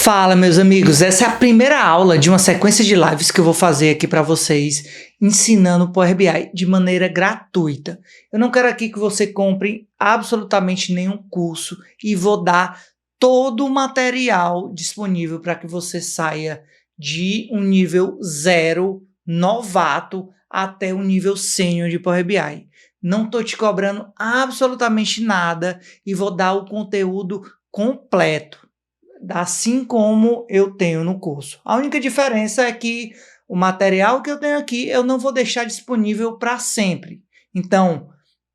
Fala, meus amigos, essa é a primeira aula de uma sequência de lives que eu vou fazer aqui para vocês, ensinando o Power BI de maneira gratuita. Eu não quero aqui que você compre absolutamente nenhum curso e vou dar todo o material disponível para que você saia de um nível zero, novato, até o nível sênior de Power BI. Não estou te cobrando absolutamente nada e vou dar o conteúdo completo, assim como eu tenho no curso. A única diferença é que o material que eu tenho aqui eu não vou deixar disponível para sempre. Então,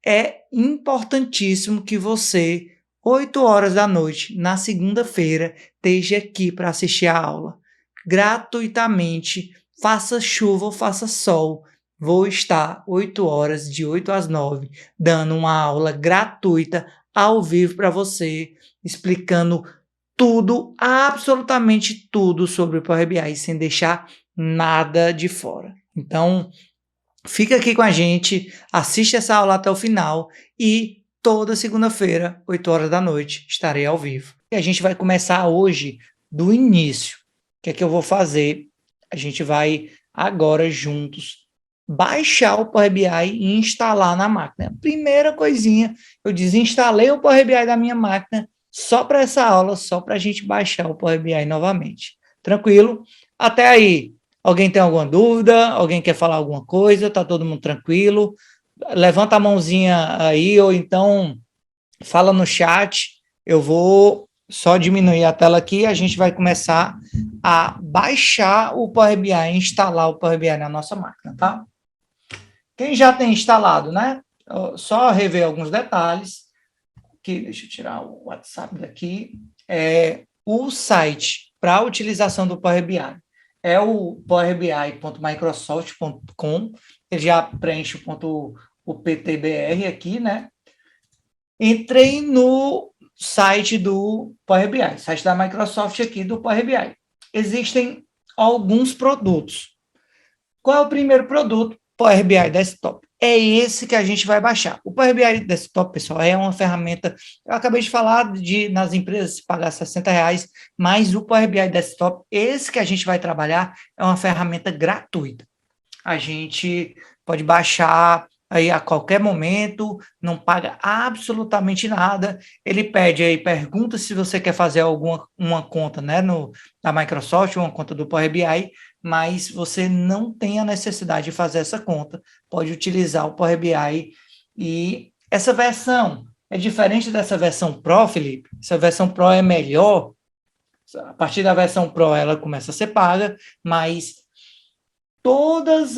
é importantíssimo que você, 8 horas da noite, na segunda-feira, esteja aqui para assistir a aula. Gratuitamente, faça chuva ou faça sol, vou estar 8 horas, de 8 às 9, dando uma aula gratuita, ao vivo para você, explicando tudo, absolutamente tudo sobre o Power BI, sem deixar nada de fora. Então, fica aqui com a gente, assiste essa aula até o final e toda segunda-feira, 8 horas da noite, estarei ao vivo. E a gente vai começar hoje do início. O que é que eu vou fazer? A gente vai agora juntos baixar o Power BI e instalar na máquina. Primeira coisinha, eu desinstalei o Power BI da minha máquina só para essa aula, só para a gente baixar o Power BI novamente. Tranquilo? Até aí. Alguém tem alguma dúvida? Alguém quer falar alguma coisa? Tá todo mundo tranquilo? Levanta a mãozinha aí, ou então fala no chat. Eu vou só diminuir a tela aqui e a gente vai começar a baixar o Power BI, instalar o Power BI na nossa máquina, tá? Quem já tem instalado, né? Só rever alguns detalhes. Aqui, deixa eu tirar o WhatsApp daqui. O site para a utilização do Power BI é o powerbi.microsoft.com. Ele já preenche o PTBR aqui, né? Entrei no site do Power BI, site da Microsoft aqui do Power BI. Existem alguns produtos. Qual é o primeiro produto? Power BI Desktop. É esse que a gente vai baixar. O Power BI Desktop, pessoal, é uma ferramenta, eu acabei de falar nas empresas se pagar R$60, mas o Power BI Desktop, esse que a gente vai trabalhar, é uma ferramenta gratuita. A gente pode baixar aí a qualquer momento, não paga absolutamente nada. Ele pede aí, pergunta se você quer fazer uma conta, né, da Microsoft, uma conta do Power BI, mas você não tem a necessidade de fazer essa conta, pode utilizar o Power BI. E essa versão é diferente dessa versão Pro, Felipe. Essa versão Pro é melhor. A partir da versão Pro ela começa a ser paga, mas todos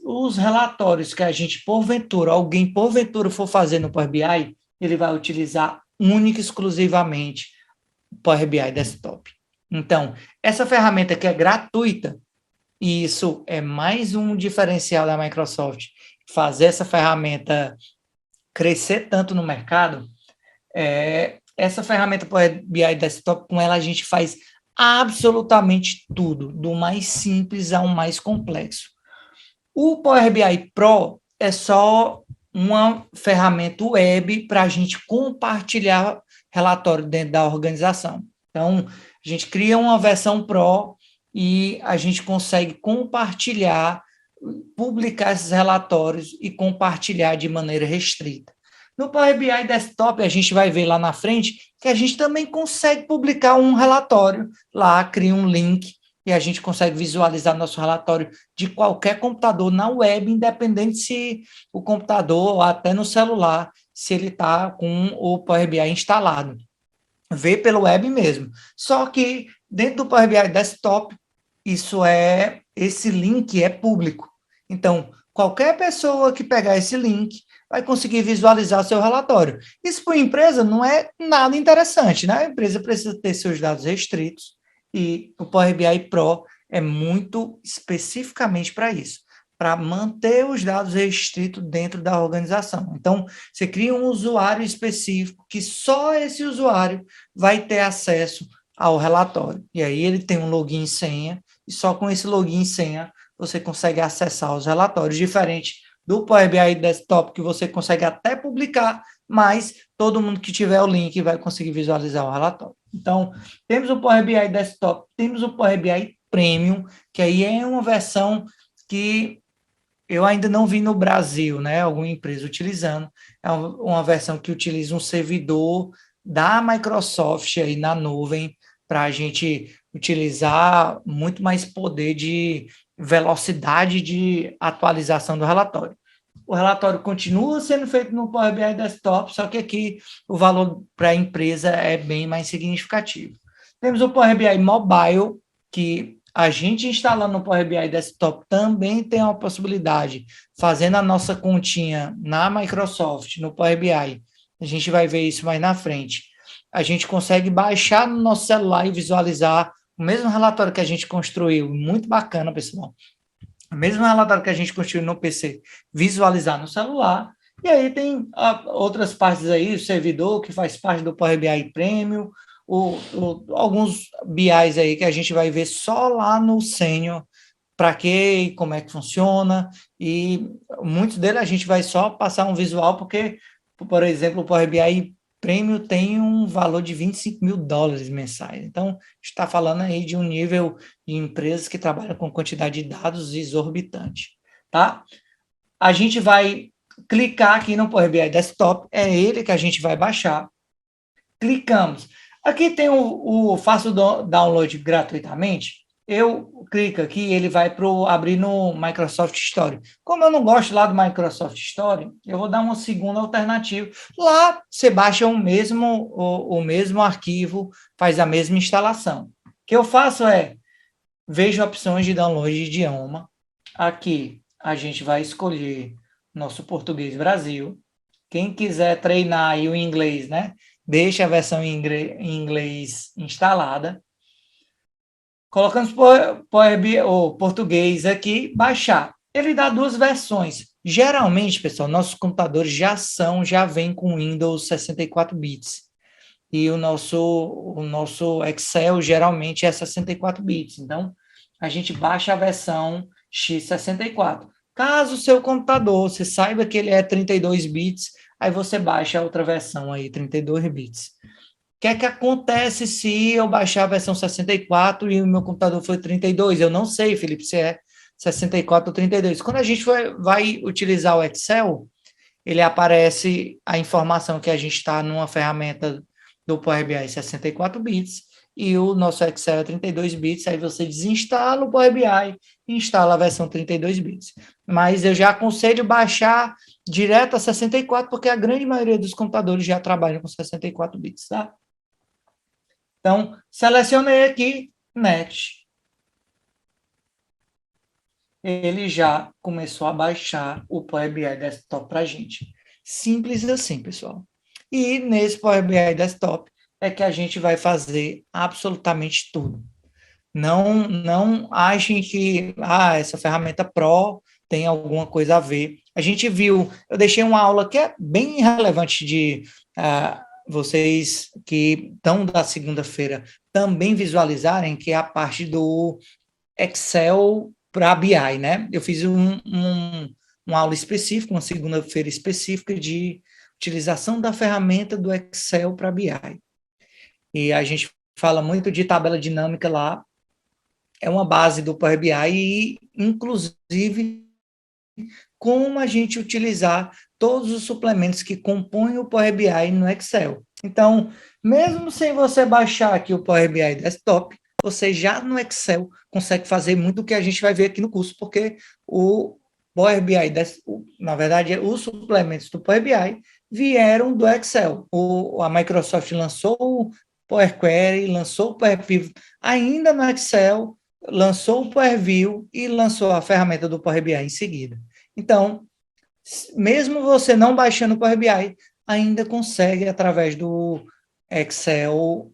os relatórios que a gente, alguém porventura for fazer no Power BI, ele vai utilizar única e exclusivamente o Power BI Desktop. Então, essa ferramenta que é gratuita, e isso é mais um diferencial da Microsoft, fazer essa ferramenta crescer tanto no mercado, essa ferramenta Power BI Desktop, com ela a gente faz absolutamente tudo, do mais simples ao mais complexo. O Power BI Pro é só uma ferramenta web para a gente compartilhar relatório dentro da organização. Então, a gente cria uma versão Pro e a gente consegue compartilhar, publicar esses relatórios e compartilhar de maneira restrita. No Power BI Desktop, a gente vai ver lá na frente que a gente também consegue publicar um relatório lá, cria um link e a gente consegue visualizar nosso relatório de qualquer computador na web, independente se o computador ou até no celular, se ele está com o Power BI instalado. Vê pelo web mesmo. Só que dentro do Power BI Desktop, esse link é público. Então, qualquer pessoa que pegar esse link vai conseguir visualizar seu relatório. Isso para a empresa não é nada interessante, né? A empresa precisa ter seus dados restritos e o Power BI Pro é muito especificamente para isso, para manter os dados restritos dentro da organização. Então, você cria um usuário específico que só esse usuário vai ter acesso ao relatório. E aí ele tem um login e senha, e só com esse login e senha você consegue acessar os relatórios, diferente do Power BI Desktop, que você consegue até publicar, mas todo mundo que tiver o link vai conseguir visualizar o relatório. Então, temos o Power BI Desktop, temos o Power BI Premium, que aí é uma versão que eu ainda não vi no Brasil, né, alguma empresa utilizando. É uma versão que utiliza um servidor da Microsoft aí na nuvem para a gente utilizar muito mais poder de velocidade de atualização do relatório. O relatório continua sendo feito no Power BI Desktop, só que aqui o valor para a empresa é bem mais significativo. Temos o Power BI Mobile, que a gente instalando no Power BI Desktop também tem a possibilidade, fazendo a nossa continha na Microsoft, no Power BI, a gente vai ver isso mais na frente. A gente consegue baixar no nosso celular e visualizar o mesmo relatório que a gente construiu. Muito bacana, pessoal. O mesmo relatório que a gente construiu no PC, visualizar no celular. E aí tem outras partes aí, o servidor que faz parte do Power BI Premium, alguns BIs aí que a gente vai ver só lá no Senior, para quê, como é que funciona, e muitos deles a gente vai só passar um visual, porque, por exemplo, o Power BI Premium tem um valor de $25.000 mensais. Então, está falando aí de um nível de empresas que trabalham com quantidade de dados exorbitante, tá? A gente vai clicar aqui no Power BI Desktop, é ele que a gente vai baixar. Clicamos. Aqui tem faço download gratuitamente. Eu clico aqui, ele vai para abrir no Microsoft Store. Como eu não gosto lá do Microsoft Store, eu vou dar uma segunda alternativa. Lá você baixa o mesmo arquivo, faz a mesma instalação. O que eu faço é vejo opções de download de idioma. Aqui a gente vai escolher nosso português Brasil. Quem quiser treinar aí o inglês, né? Deixa a versão em inglês instalada. Colocamos o português aqui, baixar. Ele dá duas versões. Geralmente, pessoal, nossos computadores já vêm com Windows 64 bits. E o nosso Excel geralmente é 64 bits. Então, a gente baixa a versão x64. Caso o seu computador, você saiba que ele é 32 bits, aí você baixa a outra versão aí, 32 bits. O que é que acontece se eu baixar a versão 64 e o meu computador foi 32? Eu não sei, Felipe, se é 64 ou 32. Quando a gente vai utilizar o Excel, ele aparece a informação que a gente está numa ferramenta do Power BI 64 bits e o nosso Excel é 32 bits, aí você desinstala o Power BI e instala a versão 32 bits. Mas eu já aconselho baixar direto a 64, porque a grande maioria dos computadores já trabalham com 64 bits, tá? Então, selecionei aqui, Next. Ele já começou a baixar o Power BI Desktop para a gente. Simples assim, pessoal. E nesse Power BI Desktop é que a gente vai fazer absolutamente tudo. Não achem que essa ferramenta Pro tem alguma coisa a ver. A gente viu, eu deixei uma aula que é bem relevante de vocês que estão da segunda-feira também visualizarem, que é a parte do Excel para BI, né? Eu fiz uma aula específica, uma segunda-feira específica de utilização da ferramenta do Excel para BI. E a gente fala muito de tabela dinâmica lá, é uma base do Power BI e, inclusive, como a gente utilizar todos os suplementos que compõem o Power BI no Excel. Então, mesmo sem você baixar aqui o Power BI Desktop, você já no Excel consegue fazer muito do que a gente vai ver aqui no curso, porque o Power BI, na verdade, os suplementos do Power BI vieram do Excel. A Microsoft lançou o Power Query, lançou o Power Pivot ainda no Excel, lançou o Power View e lançou a ferramenta do Power BI em seguida. Então, mesmo você não baixando o Power BI, ainda consegue, através do Excel,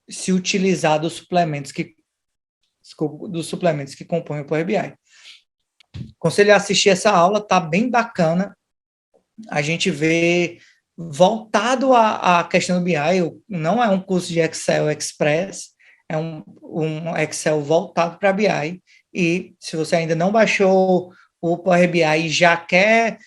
se utilizar dos suplementos que compõem o Power BI. Aconselho a assistir essa aula, tá bem bacana. A gente vê voltado à questão do BI, não é um curso de Excel Express, é um Excel voltado para BI. E se você ainda não baixou o Power BI e já quer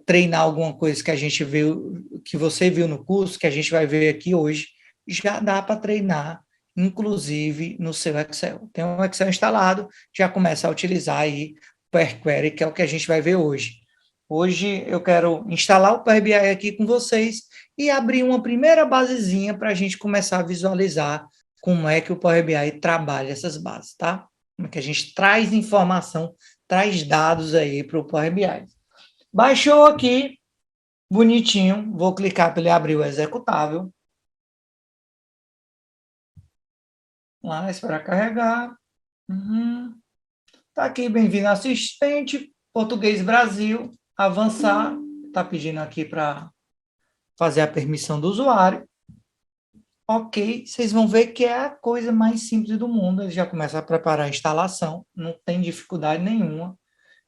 treinar alguma coisa que a gente viu, que você viu no curso, que a gente vai ver aqui hoje, já dá para treinar, inclusive no seu Excel. Tem um Excel instalado, já começa a utilizar aí o Power Query, que é o que a gente vai ver hoje. Hoje eu quero instalar o Power BI aqui com vocês e abrir uma primeira basezinha para a gente começar a visualizar como é que o Power BI trabalha essas bases, tá? Como é que a gente traz informação, traz dados aí para o Power BI. Baixou aqui, bonitinho, vou clicar para ele abrir o executável. Lá, esperar carregar. Tá aqui, bem-vindo assistente, português Brasil, avançar. Tá pedindo aqui para fazer a permissão do usuário. Ok, vocês vão ver que é a coisa mais simples do mundo. Ele já começa a preparar a instalação, não tem dificuldade nenhuma.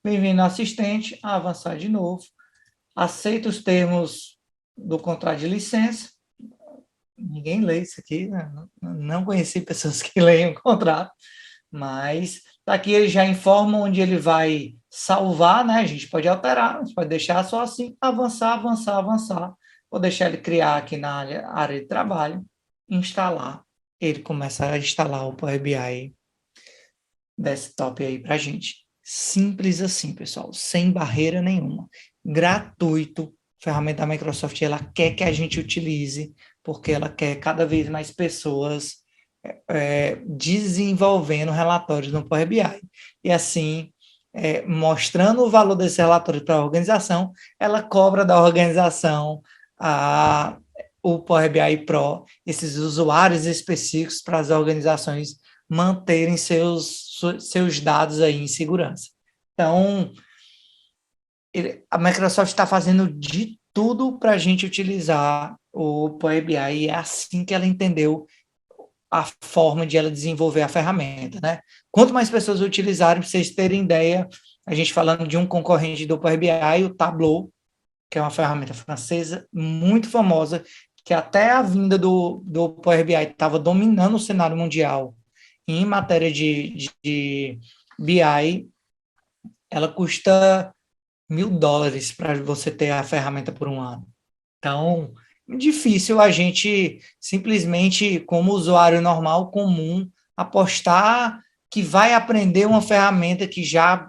Bem-vindo assistente, avançar de novo. Aceita os termos do contrato de licença. Ninguém lê isso aqui, né? Não conheci pessoas que leem o contrato, mas aqui ele já informa onde ele vai salvar, né? A gente pode alterar, a gente pode deixar só assim, avançar, avançar, avançar. Vou deixar ele criar aqui na área de trabalho, instalar. Ele começa a instalar o Power BI desktop aí para a gente. Simples assim, pessoal, sem barreira nenhuma. Gratuito. A ferramenta da Microsoft, ela quer que a gente utilize, porque ela quer cada vez mais pessoas desenvolvendo relatórios no Power BI. E assim, mostrando o valor desse relatório para a organização, ela cobra da organização o Power BI Pro, esses usuários específicos para as organizações manterem seus dados aí em segurança. Então, a Microsoft está fazendo de tudo para a gente utilizar o Power BI, e é assim que ela entendeu a forma de ela desenvolver a ferramenta, né? Quanto mais pessoas utilizarem, para vocês terem ideia, a gente falando de um concorrente do Power BI, o Tableau, que é uma ferramenta francesa muito famosa, que até a vinda do Power BI estava dominando o cenário mundial em matéria de BI, ela custa $1.000 para você ter a ferramenta por um ano. Então, difícil a gente simplesmente, como usuário normal, comum, apostar que vai aprender uma ferramenta que já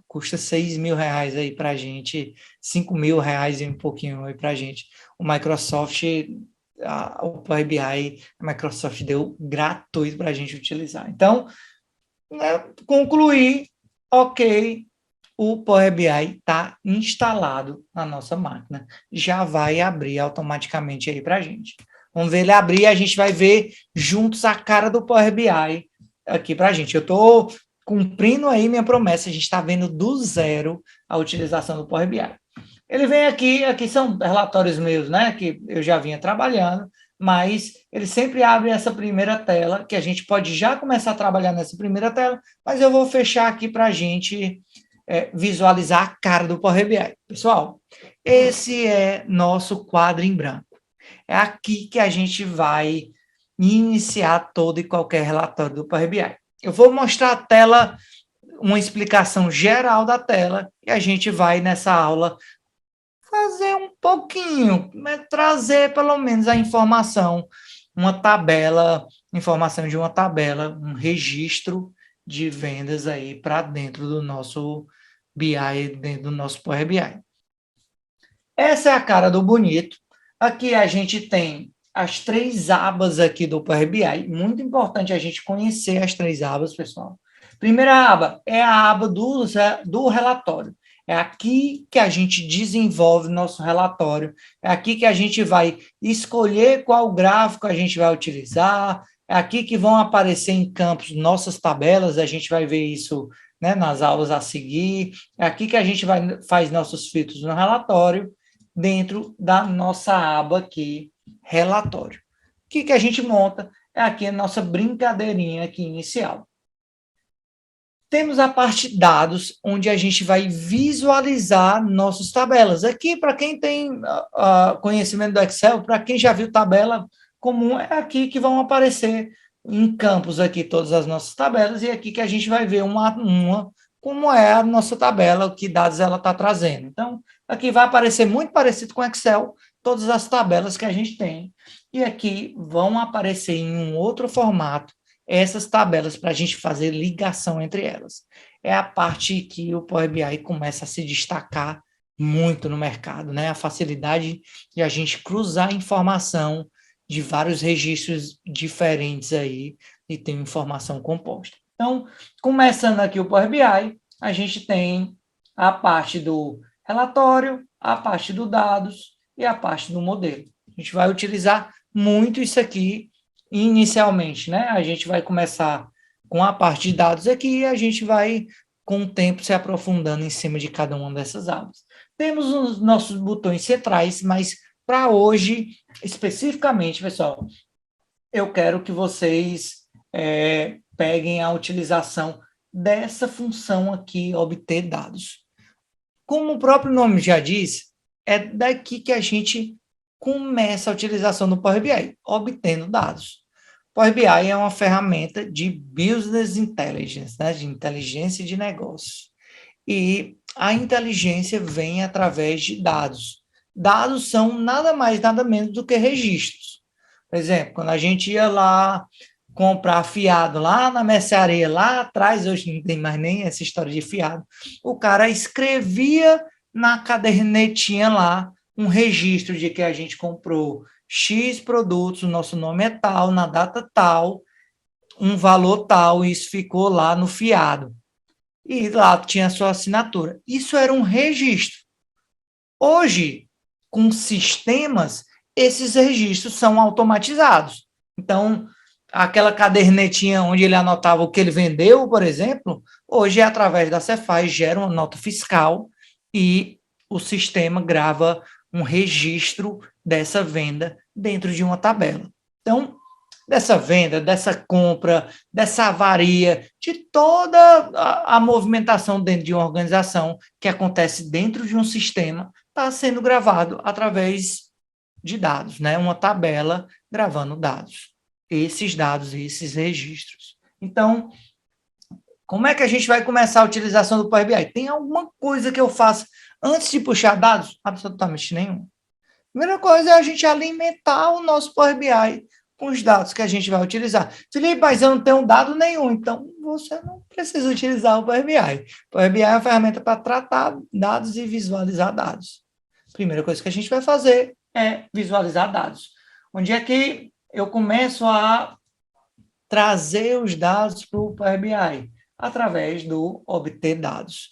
custa R$ 6.000 aí para a gente, R$ 5.000 e um pouquinho aí para a gente. O Microsoft, o Power BI, a Microsoft deu gratuito para a gente utilizar. Então, né, concluir, ok, o Power BI está instalado na nossa máquina. Já vai abrir automaticamente aí para a gente. Vamos ver ele abrir, a gente vai ver juntos a cara do Power BI aqui para a gente. Eu estou cumprindo aí minha promessa, a gente está vendo do zero a utilização do Power BI. Ele vem aqui são relatórios meus, né, que eu já vinha trabalhando, mas ele sempre abre essa primeira tela, que a gente pode já começar a trabalhar nessa primeira tela, mas eu vou fechar aqui para a gente visualizar a cara do Power BI. Pessoal, esse é nosso quadro em branco. É aqui que a gente vai iniciar todo e qualquer relatório do Power BI. Eu vou mostrar a tela, uma explicação geral da tela, e a gente vai, nessa aula, fazer um pouquinho, trazer pelo menos a informação, uma tabela, informação de uma tabela, um registro de vendas aí para dentro do nosso BI, dentro do nosso Power BI. Essa é a cara do bonito. Aqui a gente tem as 3 abas aqui do Power BI. Muito importante a gente conhecer as 3 abas, pessoal. Primeira aba é a aba do relatório. É aqui que a gente desenvolve nosso relatório. É aqui que a gente vai escolher qual gráfico a gente vai utilizar. É aqui que vão aparecer em campos nossas tabelas. A gente vai ver isso, né, nas aulas a seguir. É aqui que a gente faz nossos filtros no relatório, dentro da nossa aba aqui, relatório. O que a gente monta? É aqui a nossa brincadeirinha aqui inicial. Temos a parte dados, onde a gente vai visualizar nossas tabelas. Aqui, para quem tem conhecimento do Excel, para quem já viu tabela comum, é aqui que vão aparecer em campos aqui todas as nossas tabelas, e aqui que a gente vai ver uma como é a nossa tabela, que dados ela está trazendo. Então, aqui vai aparecer muito parecido com o Excel, todas as tabelas que a gente tem. E aqui vão aparecer em um outro formato essas tabelas para a gente fazer ligação entre elas. É a parte que o Power BI começa a se destacar muito no mercado, né? A facilidade de a gente cruzar informação de vários registros diferentes aí e ter informação composta. Então, começando aqui o Power BI, a gente tem a parte do relatório, a parte dos dados e a parte do modelo. A gente vai utilizar muito isso aqui inicialmente, né? A gente vai começar com a parte de dados aqui e a gente vai, com o tempo, se aprofundando em cima de cada uma dessas abas. Temos os nossos botões centrais, mas para hoje, especificamente, pessoal, eu quero que vocês peguem a utilização dessa função aqui, obter dados. Como o próprio nome já diz, é daqui que a gente começa a utilização do Power BI, obtendo dados. Power BI é uma ferramenta de business intelligence, né, de inteligência de negócio. E a inteligência vem através de dados. Dados são nada mais, nada menos do que registros. Por exemplo, quando a gente ia lá comprar fiado lá na mercearia, lá atrás, hoje não tem mais nem essa história de fiado, o cara escrevia na cadernetinha lá um registro de que a gente comprou X produtos, o nosso nome é tal, na data tal, um valor tal, e isso ficou lá no fiado. E lá tinha a sua assinatura. Isso era um registro. Hoje, com sistemas, esses registros são automatizados. Então, aquela cadernetinha onde ele anotava o que ele vendeu, por exemplo, hoje, através da Cefaz, gera uma nota fiscal e o sistema grava um registro dessa venda dentro de uma tabela. Então, dessa venda, dessa compra, dessa avaria, de toda a movimentação dentro de uma organização que acontece dentro de um sistema, está sendo gravado através de dados, né? Uma tabela gravando dados. Esses dados e esses registros. Então, como é que a gente vai começar a utilização do Power BI? Tem alguma coisa que eu faça antes de puxar dados? Absolutamente nenhum. A primeira coisa é a gente alimentar o nosso Power BI com os dados que a gente vai utilizar. Felipe, mas eu não tenho dado nenhum, então você não precisa utilizar o Power BI. O Power BI é uma ferramenta para tratar dados e visualizar dados. A primeira coisa que a gente vai fazer é visualizar dados. Onde é que eu começo a trazer os dados para o Power BI? Através do obter dados.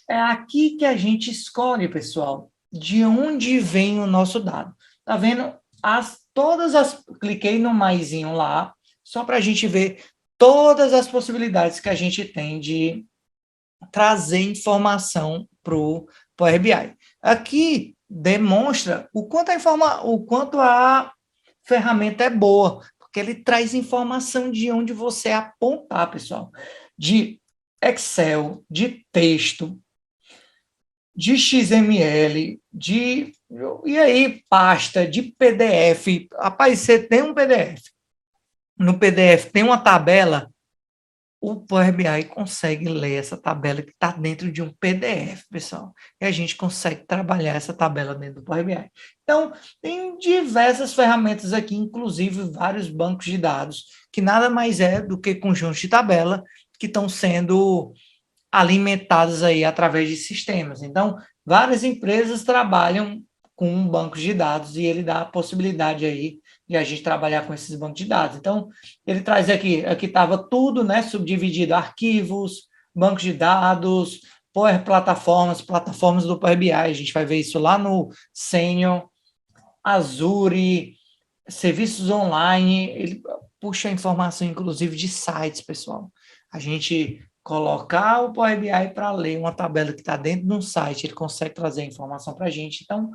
É aqui que a gente escolhe, pessoal, de onde vem o nosso dado. Tá vendo? Cliquei no maisinho lá, só para a gente ver todas as possibilidades que a gente tem de trazer informação para o Power BI. Aqui demonstra o quanto a ferramenta é boa, porque ele traz informação de onde você apontar, pessoal, de Excel, de texto, de XML, e aí, pasta, de PDF. Rapaz, você tem um PDF. No PDF tem uma tabela, o Power BI consegue ler essa tabela que está dentro de um PDF, pessoal. E a gente consegue trabalhar essa tabela dentro do Power BI. Então, tem diversas ferramentas aqui, inclusive vários bancos de dados, que nada mais é do que conjuntos de tabela que estão sendo alimentadas aí através de sistemas. Então, várias empresas trabalham com um banco de dados e ele dá a possibilidade aí de a gente trabalhar com esses bancos de dados. Então, ele traz aqui estava tudo, né, subdividido, arquivos, bancos de dados, Power plataformas do Power BI, a gente vai ver isso lá no Senior, Azure, serviços online, ele puxa informação, inclusive, de sites, pessoal. A gente colocar o Power BI para ler uma tabela que está dentro de um site, ele consegue trazer a informação para a gente. Então,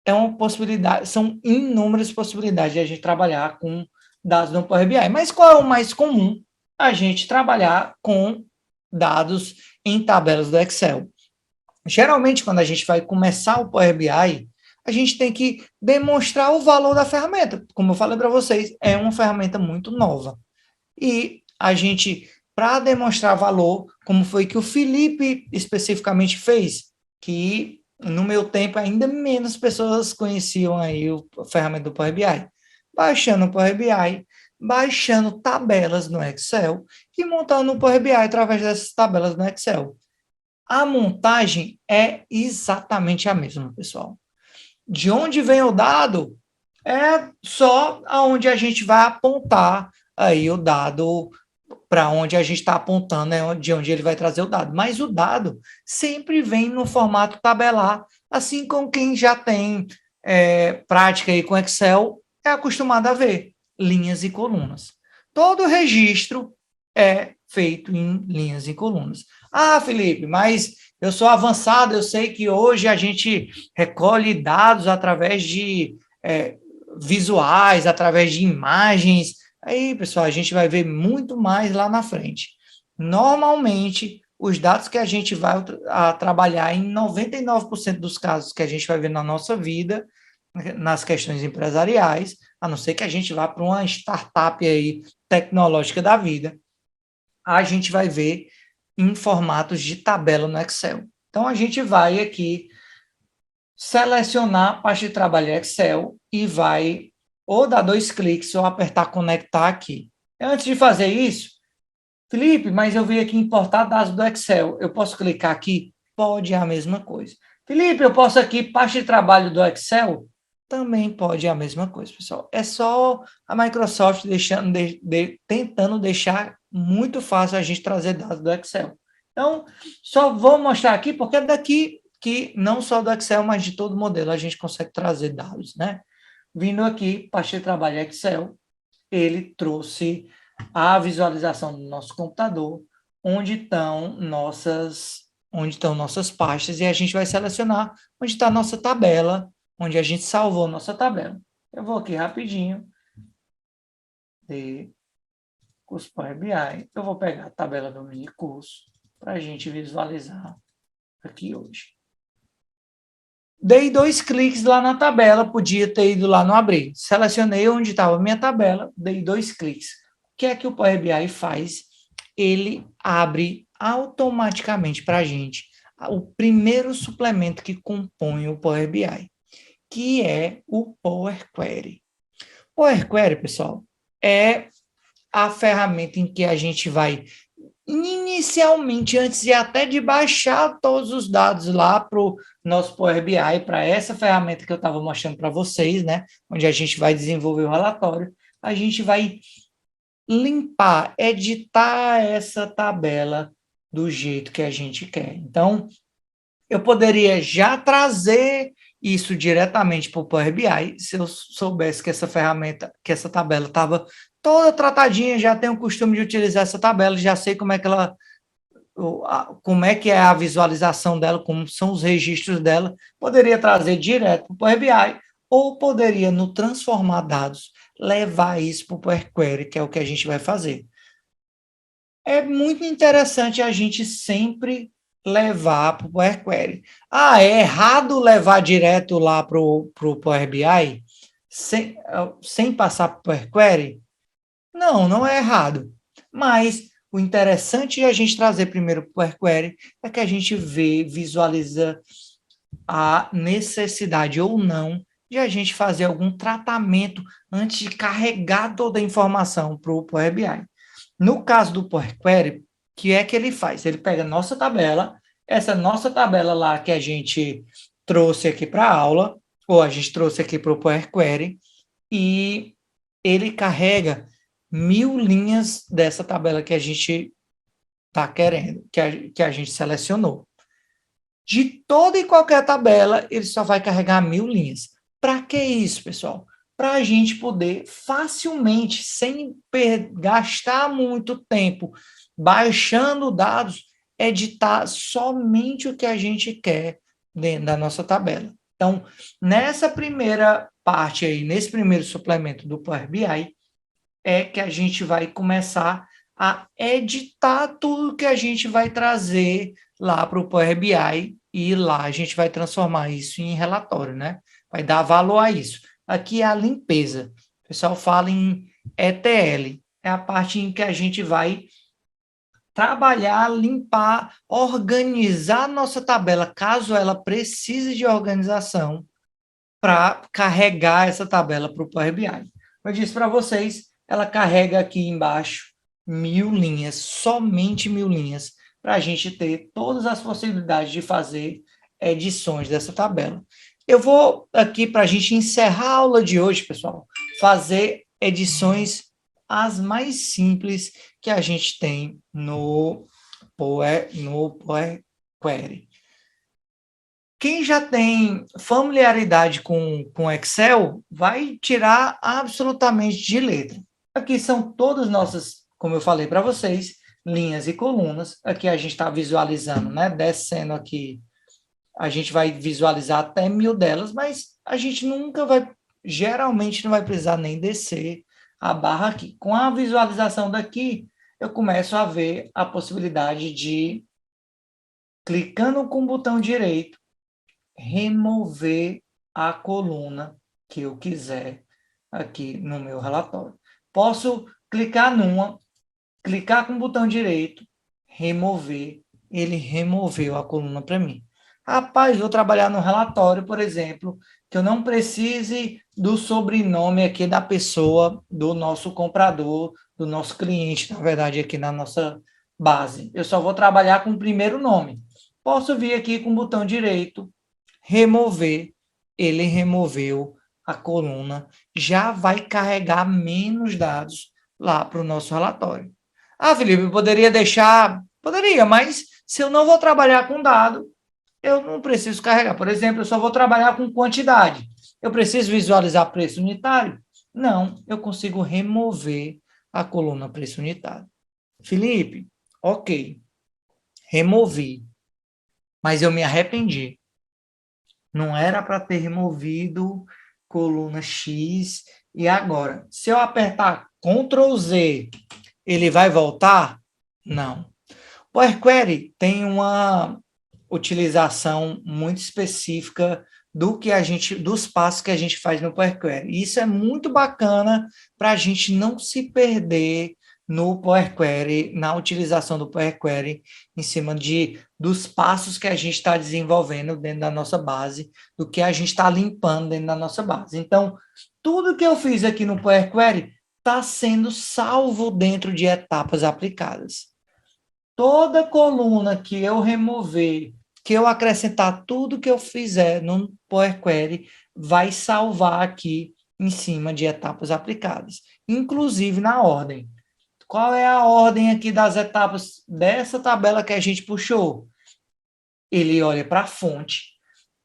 é uma possibilidade, são inúmeras possibilidades de a gente trabalhar com dados no Power BI. Mas qual é o mais comum? A gente trabalhar com dados em tabelas do Excel. Geralmente, quando a gente vai começar o Power BI, a gente tem que demonstrar o valor da ferramenta. Como eu falei para vocês, é uma ferramenta muito nova. E a gente, para demonstrar valor, como foi que o Felipe especificamente fez, que no meu tempo ainda menos pessoas conheciam aí a ferramenta do Power BI. Baixando o Power BI, baixando tabelas no Excel e montando o Power BI através dessas tabelas no Excel. A montagem é exatamente a mesma, pessoal. De onde vem o dado? É só aonde a gente vai apontar aí o dado para onde a gente está apontando, né, de onde ele vai trazer o dado. Mas o dado sempre vem no formato tabelar, assim como quem já tem prática aí com Excel é acostumado a ver linhas e colunas. Todo registro é feito em linhas e colunas. Ah, Felipe, mas eu sou avançado, eu sei que hoje a gente recolhe dados através de visuais, através de imagens. Aí, pessoal, a gente vai ver muito mais lá na frente. Normalmente, os dados que a gente vai trabalhar em 99% dos casos que a gente vai ver na nossa vida, nas questões empresariais, a não ser que a gente vá para uma startup aí tecnológica da vida, a gente vai ver em formatos de tabela no Excel. Então, a gente vai aqui selecionar a parte de trabalho Excel e vai ou dar 2 cliques ou apertar conectar aqui. Antes de fazer isso, Felipe, mas eu vim aqui importar dados do Excel. Eu posso clicar aqui? Pode, é a mesma coisa. Felipe, eu posso aqui, parte de trabalho do Excel? Também pode, é a mesma coisa, pessoal. É só a Microsoft tentando deixar muito fácil a gente trazer dados do Excel. Então, só vou mostrar aqui, porque é daqui que não só do Excel, mas de todo modelo a gente consegue trazer dados, né? Vindo aqui, parte de trabalho Excel, ele trouxe a visualização do nosso computador, onde estão nossas pastas, e a gente vai selecionar onde está a nossa tabela, onde a gente salvou nossa tabela. Eu vou aqui rapidinho, de curso Power BI, eu vou pegar a tabela do mini curso, para a gente visualizar aqui hoje. Dei 2 cliques lá na tabela, podia ter ido lá no abrir. Selecionei onde estava a minha tabela, dei 2 cliques. O que é que o Power BI faz? Ele abre automaticamente para a gente o primeiro suplemento que compõe o Power BI, que é o Power Query. Power Query, pessoal, é a ferramenta em que a gente vai inicialmente, antes de até de baixar todos os dados lá para o nosso Power BI, para essa ferramenta que eu estava mostrando para vocês, né, onde a gente vai desenvolver o relatório, a gente vai limpar, editar essa tabela do jeito que a gente quer. Então, eu poderia já trazer isso diretamente para o Power BI, se eu soubesse que essa ferramenta, que essa tabela estava toda tratadinha, já tenho o costume de utilizar essa tabela, já sei como é que é a visualização dela, como são os registros dela, poderia trazer direto para o Power BI, ou poderia, no transformar dados, levar isso para o Power Query, que é o que a gente vai fazer. É muito interessante a gente sempre levar para o Power Query. Ah, é errado levar direto lá para o Power BI sem passar para o Power Query? Não, não é errado. Mas o interessante de a gente trazer primeiro para o Power Query é que a gente visualiza a necessidade ou não de a gente fazer algum tratamento antes de carregar toda a informação para o Power BI. No caso do Power Query, o que é que ele faz? Ele pega a nossa tabela, essa nossa tabela lá que a gente trouxe aqui para a aula, ou a gente trouxe aqui para o Power Query, e ele carrega 1000 linhas dessa tabela que a gente está querendo, que a gente selecionou. De toda e qualquer tabela, ele só vai carregar 1000 linhas. Para que isso, pessoal? Para a gente poder facilmente, sem gastar muito tempo baixando dados, editar somente o que a gente quer dentro da nossa tabela. Então, nessa primeira parte aí, nesse primeiro suplemento do Power BI, é que a gente vai começar a editar tudo que a gente vai trazer lá para o Power BI e lá a gente vai transformar isso em relatório, né? Vai dar valor a isso. Aqui é a limpeza. O pessoal fala em ETL. É a parte em que a gente vai trabalhar, limpar, organizar nossa tabela, caso ela precise de organização, para carregar essa tabela para o Power BI. Como eu disse para vocês, ela carrega aqui embaixo 1.000 linhas, somente 1.000 linhas, para a gente ter todas as possibilidades de fazer edições dessa tabela. Eu vou aqui, para a gente encerrar a aula de hoje, pessoal, fazer edições as mais simples que a gente tem no Power Query. Quem já tem familiaridade com Excel vai tirar absolutamente de letra. Aqui são todas nossas, como eu falei para vocês, linhas e colunas. Aqui a gente está visualizando, né? Descendo aqui, a gente vai visualizar até 1.000 delas, mas a gente nunca vai, geralmente não vai precisar nem descer a barra aqui. Com a visualização daqui, eu começo a ver a possibilidade de, clicando com o botão direito, remover a coluna que eu quiser aqui no meu relatório. Posso clicar clicar com o botão direito, remover, ele removeu a coluna para mim. Rapaz, vou trabalhar no relatório, por exemplo, que eu não precise do sobrenome aqui da pessoa, do nosso comprador, do nosso cliente, na verdade, aqui na nossa base. Eu só vou trabalhar com o primeiro nome. Posso vir aqui com o botão direito, remover, ele removeu a coluna, já vai carregar menos dados lá para o nosso relatório. Ah, Felipe, eu poderia deixar? Poderia, mas se eu não vou trabalhar com dado, eu não preciso carregar. Por exemplo, eu só vou trabalhar com quantidade. Eu preciso visualizar preço unitário? Não, eu consigo remover a coluna preço unitário. Felipe, ok, removi, mas eu me arrependi. Não era para ter removido coluna X. E agora, se eu apertar Ctrl Z, ele vai voltar? Não. O Power Query tem uma utilização muito específica dos passos que a gente faz no Power Query. E isso é muito bacana para a gente não se perder no Power Query, na utilização do Power Query, em cima dos passos que a gente está desenvolvendo dentro da nossa base, do que a gente está limpando dentro da nossa base. Então, tudo que eu fiz aqui no Power Query está sendo salvo dentro de etapas aplicadas. Toda coluna que eu remover, que eu acrescentar tudo que eu fizer no Power Query, vai salvar aqui em cima de etapas aplicadas, inclusive na ordem. Qual é a ordem aqui das etapas dessa tabela que a gente puxou? Ele olha para a fonte,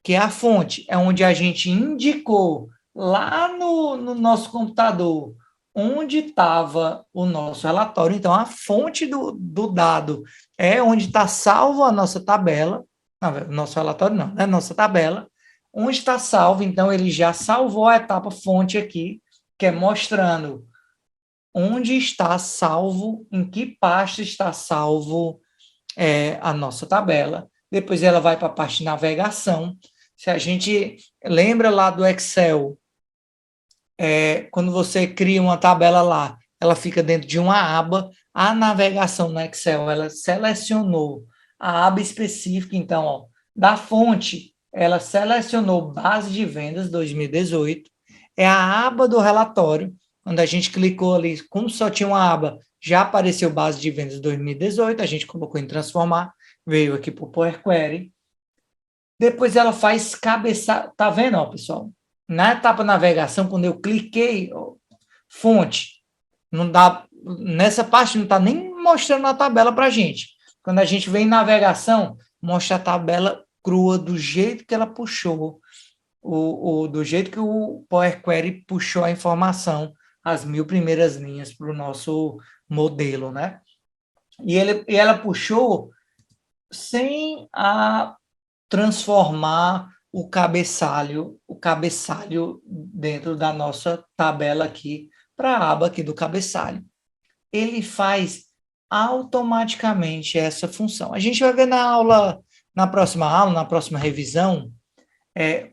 que é a fonte, é onde a gente indicou lá no nosso computador onde estava o nosso relatório. Então, a fonte do dado é onde está salvo a nossa tabela, não, nosso relatório não, né? Nossa tabela, onde está salvo, então ele já salvou a etapa fonte aqui, que é mostrando onde está salvo, em que pasta está salvo a nossa tabela. Depois ela vai para a parte de navegação. Se a gente lembra lá do Excel, quando você cria uma tabela lá, ela fica dentro de uma aba. A navegação no Excel, ela selecionou a aba específica, então, ó, da fonte, ela selecionou base de vendas 2018, é a aba do relatório, quando a gente clicou ali, como só tinha uma aba, já apareceu base de vendas 2018, a gente colocou em transformar, veio aqui para o Power Query. Depois ela faz cabeçalho, tá vendo, ó, pessoal? Na etapa navegação, quando eu cliquei, ó, fonte, não dá, nessa parte não está nem mostrando a tabela para a gente. Quando a gente vem em navegação, mostra a tabela crua do jeito que ela puxou, do jeito que o Power Query puxou a informação, as 1.000 primeiras linhas para o nosso modelo, né? E ela puxou sem transformar o cabeçalho dentro da nossa tabela aqui, para a aba aqui do cabeçalho. Ele faz automaticamente essa função. A gente vai ver na próxima revisão,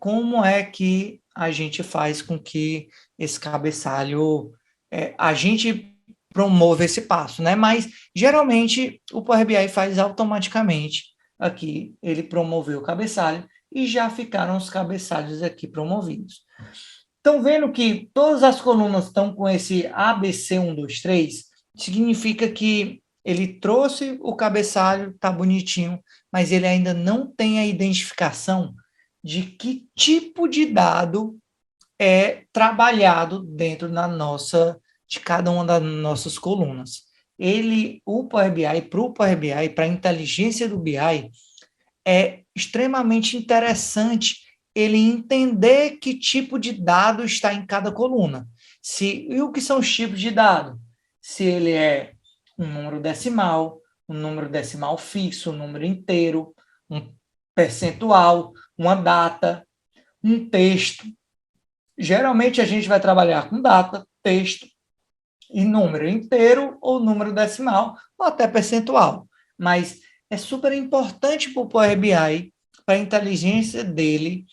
como é que a gente faz com que esse cabeçalho, a gente promove esse passo, né? Mas, geralmente, o Power BI faz automaticamente. Aqui, ele promoveu o cabeçalho e já ficaram os cabeçalhos aqui promovidos. Estão vendo que todas as colunas estão com esse ABC123? Significa que ele trouxe o cabeçalho, está bonitinho, mas ele ainda não tem a identificação de que tipo de dado é trabalhado dentro de cada uma das nossas colunas. O Power BI, para o Power BI, para a inteligência do BI, é extremamente interessante ele entender que tipo de dado está em cada coluna. E o que são os tipos de dado? Se ele é um número decimal fixo, um número inteiro, um percentual, uma data, um texto. Geralmente a gente vai trabalhar com data, texto e número inteiro ou número decimal ou até percentual. Mas é super importante para o Power BI, para a inteligência dele,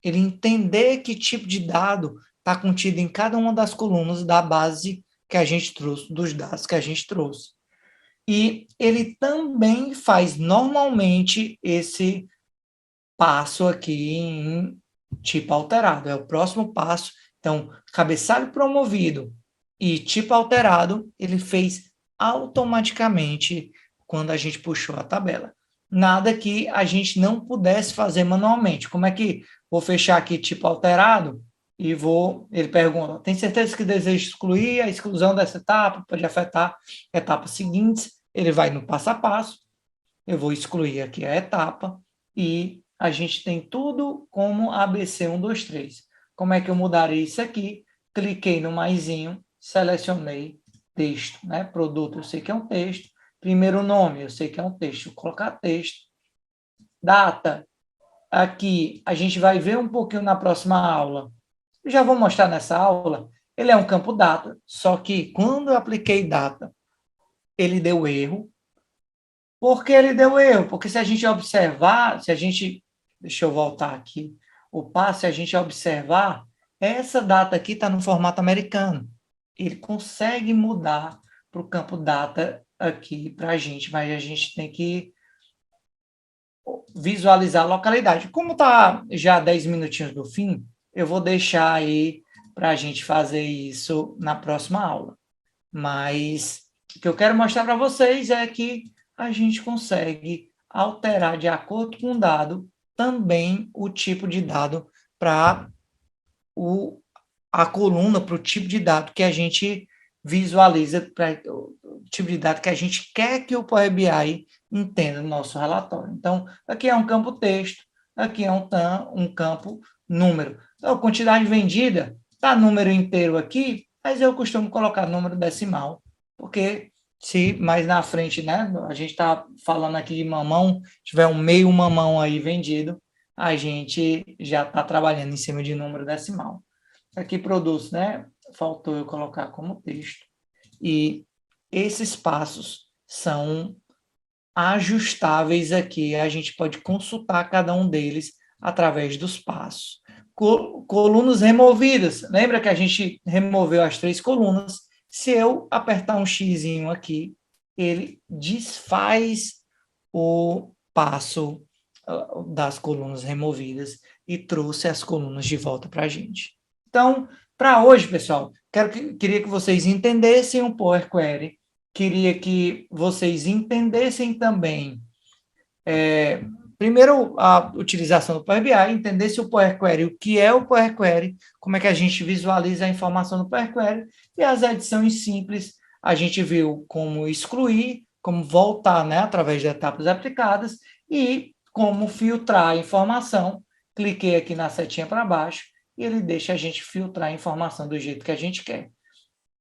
ele entender que tipo de dado está contido em cada uma das colunas da base que a gente trouxe, dos dados que a gente trouxe. E ele também faz normalmente esse passo aqui em tipo alterado, é o próximo passo. Então, cabeçalho promovido e tipo alterado, ele fez automaticamente quando a gente puxou a tabela. Nada que a gente não pudesse fazer manualmente. Como é que vou fechar aqui tipo alterado e ele pergunta, tem certeza que deseja excluir? A exclusão dessa etapa pode afetar etapas seguintes. Ele vai no passo a passo, eu vou excluir aqui a etapa e a gente tem tudo como ABC123. Como é que eu mudarei isso aqui? Cliquei no maisinho, selecionei texto, né? Produto, eu sei que é um texto. Primeiro nome, eu sei que é um texto. Vou colocar texto. Data, aqui a gente vai ver um pouquinho na próxima aula. Eu já vou mostrar nessa aula. Ele é um campo data, só que quando eu apliquei data, ele deu erro. Por que ele deu erro? Porque se a gente observar, deixa eu voltar aqui, se a gente observar, essa data aqui está no formato americano. Ele consegue mudar para o campo data aqui para a gente, mas a gente tem que visualizar a localidade. Como está já 10 minutinhos do fim, eu vou deixar aí para a gente fazer isso na próxima aula. Mas o que eu quero mostrar para vocês é que a gente consegue alterar de acordo com o dado também o tipo de dado para a coluna, para o tipo de dado que a gente visualiza, para o tipo de dado que a gente quer que o Power BI entenda no nosso relatório. Então, aqui é um campo texto, aqui é um campo número. Então, quantidade vendida, está número inteiro aqui, mas eu costumo colocar número decimal, porque se mais na frente, né, a gente está falando aqui de mamão, tiver um meio mamão aí vendido, a gente já está trabalhando em cima de número decimal. Aqui produtos, né? Faltou eu colocar como texto. E esses passos são ajustáveis aqui. A gente pode consultar cada um deles através dos passos. Colunas removidas. Lembra que a gente removeu as 3 colunas? Se eu apertar um xizinho aqui, ele desfaz o passo das colunas removidas e trouxe as colunas de volta para a gente. Então, para hoje, pessoal, queria que vocês entendessem o Power Query, queria que vocês entendessem também, primeiro, a utilização do Power BI, entendessem o Power Query, o que é o Power Query, como é que a gente visualiza a informação do Power Query, e as edições simples, a gente viu como excluir, como voltar, né, através de etapas aplicadas, e como filtrar a informação. Cliquei aqui na setinha para baixo, e ele deixa a gente filtrar a informação do jeito que a gente quer.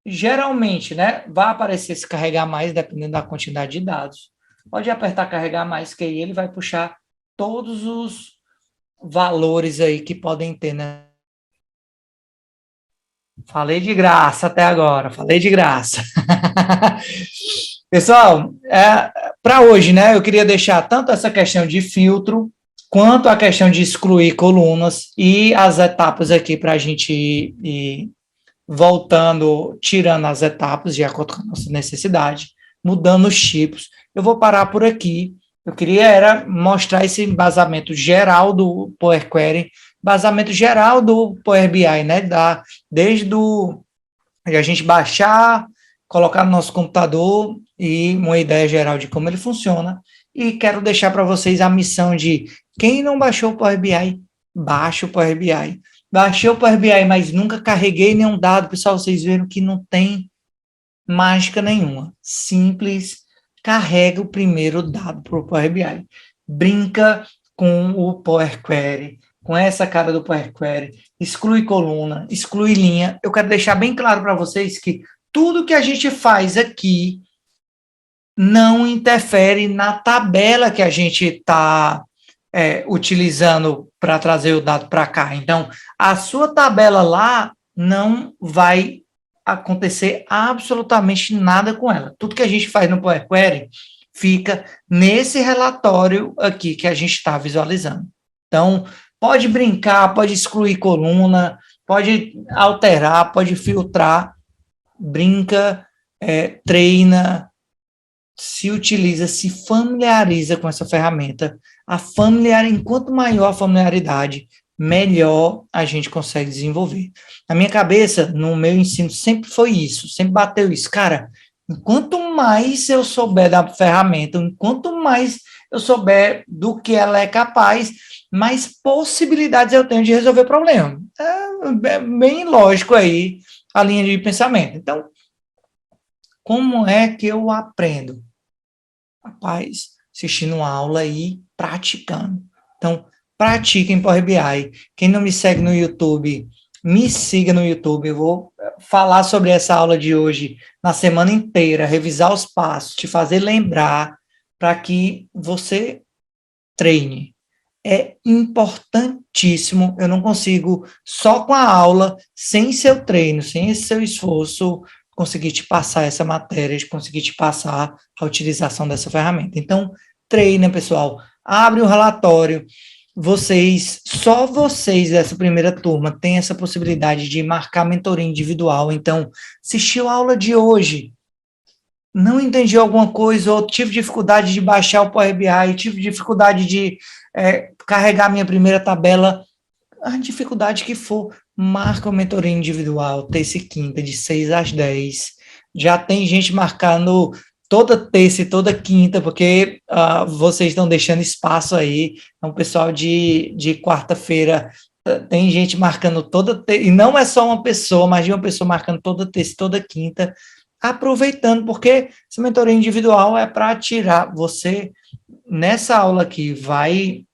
Geralmente, né, vai aparecer se carregar mais, dependendo da quantidade de dados. Pode apertar carregar mais, que aí ele vai puxar todos os valores aí que podem ter, né? Falei de graça até agora, falei de graça. Pessoal, para hoje, né, eu queria deixar tanto essa questão de filtro, quanto a questão de excluir colunas e as etapas aqui para a gente ir voltando, tirando as etapas de acordo com a nossa necessidade, mudando os tipos. Eu vou parar por aqui. Eu queria era mostrar esse embasamento geral do Power Query, embasamento geral do Power BI, né? Desde a gente baixar, colocar no nosso computador e uma ideia geral de como ele funciona. E quero deixar para vocês a missão de quem não baixou o Power BI, baixa o Power BI. Baixei o Power BI, mas nunca carreguei nenhum dado. Pessoal, vocês viram que não tem mágica nenhuma. Simples, carrega o primeiro dado para o Power BI. Brinca com o Power Query, com essa cara do Power Query, exclui coluna, exclui linha. Eu quero deixar bem claro para vocês que tudo que a gente faz aqui não interfere na tabela que a gente está utilizando para trazer o dado para cá. Então, a sua tabela lá não vai acontecer absolutamente nada com ela. Tudo que a gente faz no Power Query fica nesse relatório aqui que a gente está visualizando. Então, pode brincar, pode excluir coluna, pode alterar, pode filtrar, brinca, treina, se utiliza, se familiariza com essa ferramenta. Enquanto maior a familiaridade, melhor a gente consegue desenvolver. Na minha cabeça, no meu ensino, sempre foi isso, sempre bateu isso. Cara, enquanto mais eu souber da ferramenta, enquanto mais eu souber do que ela é capaz, mais possibilidades eu tenho de resolver problema. É bem lógico aí a linha de pensamento. Então, como é que eu aprendo? Rapaz, assistindo uma aula e praticando. Então, pratique em Power BI. Quem não me segue no YouTube, me siga no YouTube. Eu vou falar sobre essa aula de hoje na semana inteira, revisar os passos, te fazer lembrar para que você treine. É importantíssimo. Eu não consigo, só com a aula, sem seu treino, sem esse seu esforço, conseguir te passar essa matéria, de conseguir te passar a utilização dessa ferramenta. Então, treina, pessoal. Abre o relatório. Só vocês dessa primeira turma têm essa possibilidade de marcar mentoria individual. Então, assistiu a aula de hoje, não entendi alguma coisa, ou tive dificuldade de baixar o Power BI, tive dificuldade de carregar minha primeira tabela, a dificuldade que for, marca uma mentoria individual, terça e quinta, de 6 às 10. Já tem gente marcando toda terça e toda quinta, porque vocês estão deixando espaço aí. Então, pessoal de quarta-feira, tem gente marcando toda terça, e não é só uma pessoa, mas de uma pessoa marcando toda terça e toda quinta, aproveitando, porque essa mentoria individual é para tirar você, nessa aula aqui, vai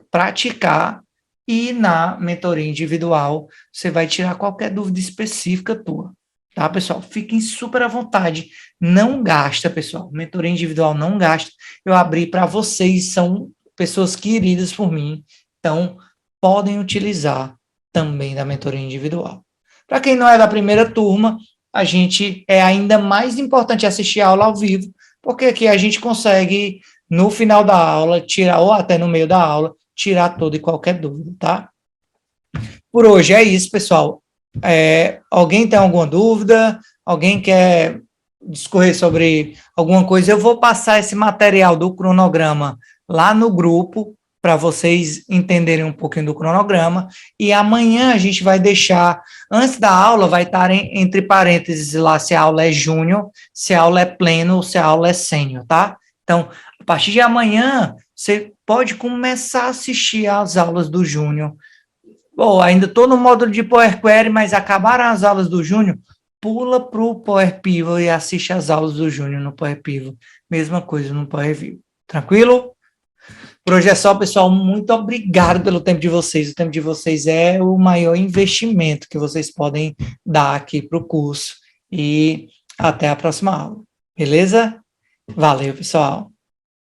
praticar, e na mentoria individual você vai tirar qualquer dúvida específica tua, tá, pessoal? Fiquem super à vontade, não gasta, pessoal, mentoria individual não gasta, eu abri para vocês, são pessoas queridas por mim, então podem utilizar também da mentoria individual. Para quem não é da primeira turma, a gente é ainda mais importante assistir a aula ao vivo, porque aqui a gente consegue, no final da aula, tirar, ou até no meio da aula, tirar toda e qualquer dúvida, tá? Por hoje é isso, pessoal. Alguém tem alguma dúvida? Alguém quer discorrer sobre alguma coisa? Eu vou passar esse material do cronograma lá no grupo, para vocês entenderem um pouquinho do cronograma, e amanhã a gente vai deixar, antes da aula, vai estar entre parênteses lá se a aula é júnior, se a aula é pleno ou se a aula é sênior, tá? Então, a partir de amanhã, você pode começar a assistir às aulas do júnior. Bom, ainda estou no módulo de Power Query, mas acabaram as aulas do júnior, pula para o Power Pivot e assiste às aulas do júnior no Power Pivot. Mesma coisa no Power View. Tranquilo? Por hoje é só, pessoal. Muito obrigado pelo tempo de vocês. O tempo de vocês é o maior investimento que vocês podem dar aqui para o curso. E até a próxima aula. Beleza? Valeu, pessoal.